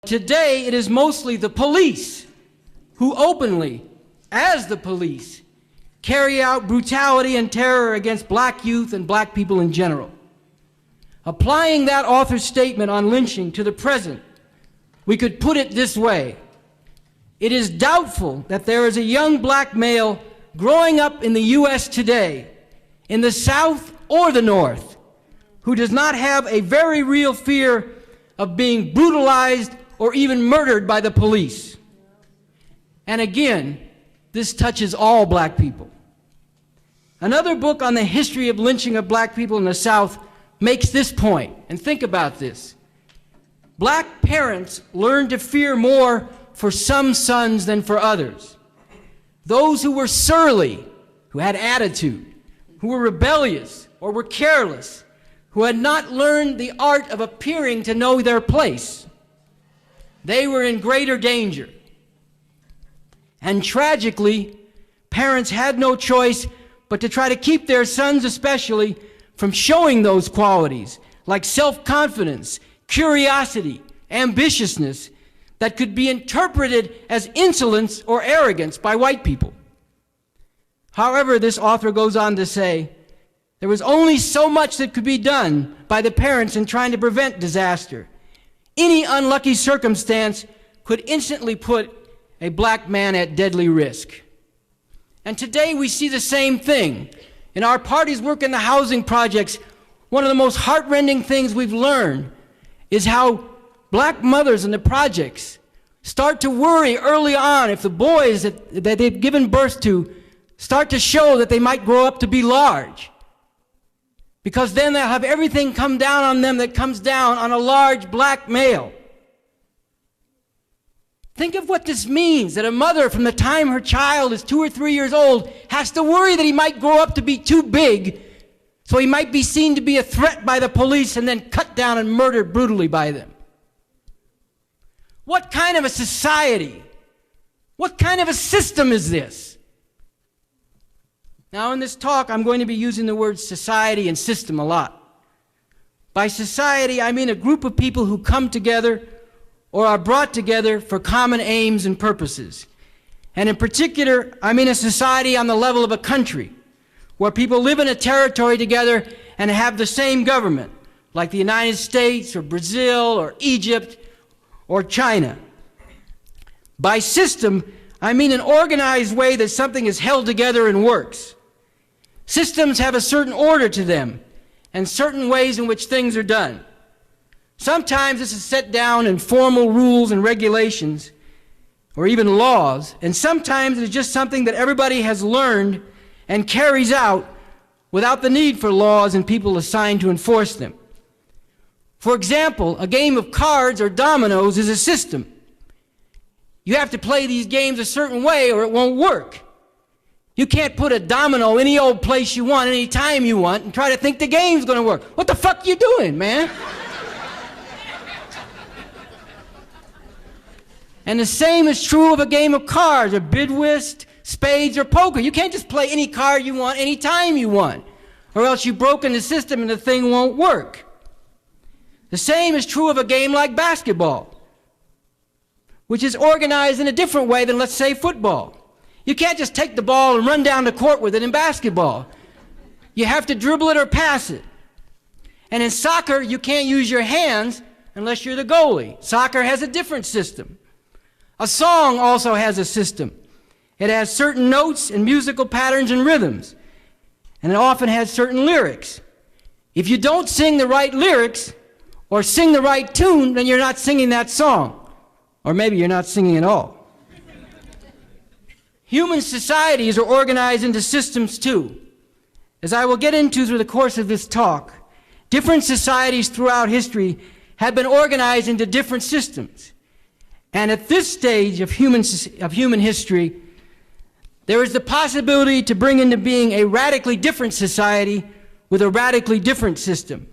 Today, it is mostly the police who openly, as the police, carry out brutality and terror against black youth and black people in general. Applying that author's statement on lynching to the present, we could put it this way. It is doubtful that there is a young black male growing up in the U.S. today, in the South or the North, who does not have a very real fear of being brutalized or even murdered by the police. And again, this touches all black people. Another book on the history of lynching of black people in the South makes this point, and think about this. Black parents learned to fear more for some sons than for others. Those who were surly, who had attitude, who were rebellious or were careless, who had not learned the art of appearing to know their place. They were in greater danger. And tragically, parents had no choice but to try to keep their sons especially from showing those qualities, like self-confidence, curiosity, ambitiousness, that could be interpreted as insolence or arrogance by white people. However, this author goes on to say, there was only so much that could be done by the parents in trying to prevent disaster. Any unlucky circumstance could instantly put a black man at deadly risk. And today we see the same thing. In our party's work in the housing projects, one of the most heartrending things we've learned is how black mothers in the projects start to worry early on if the boys that they've given birth to start to show that they might grow up to be large. Because then they'll have everything come down on them that comes down on a large black male. Think of what this means, that a mother from the time her child is 2 or 3 years old has to worry that he might grow up to be too big, so he might be seen to be a threat by the police and then cut down and murdered brutally by them. What kind of a society, what kind of a system is this? Now, in this talk, I'm going to be using the words society and system a lot. By society, I mean a group of people who come together or are brought together for common aims and purposes. And in particular, I mean a society on the level of a country, where people live in a territory together and have the same government, like the United States or Brazil or Egypt or China. By system, I mean an organized way that something is held together and works. Systems have a certain order to them and certain ways in which things are done. Sometimes this is set down in formal rules and regulations or even laws, and sometimes it's just something that everybody has learned and carries out without the need for laws and people assigned to enforce them. For example, a game of cards or dominoes is a system. You have to play these games a certain way or it won't work. You can't put a domino any old place you want, any time you want, and try to think the game's going to work. What the fuck you doing, man? And the same is true of a game of cards, or bid whist, spades, or poker. You can't just play any card you want, any time you want, or else you've broken the system and the thing won't work. The same is true of a game like basketball, which is organized in a different way than, let's say, football. You can't just take the ball and run down the court with it in basketball. You have to dribble it or pass it. And in soccer, you can't use your hands unless you're the goalie. Soccer has a different system. A song also has a system. It has certain notes and musical patterns and rhythms. And it often has certain lyrics. If you don't sing the right lyrics or sing the right tune, then you're not singing that song. Or maybe you're not singing at all. Human societies are organized into systems too. As I will get into through the course of this talk, different societies throughout history have been organized into different systems. And at this stage of human history, there is the possibility to bring into being a radically different society with a radically different system.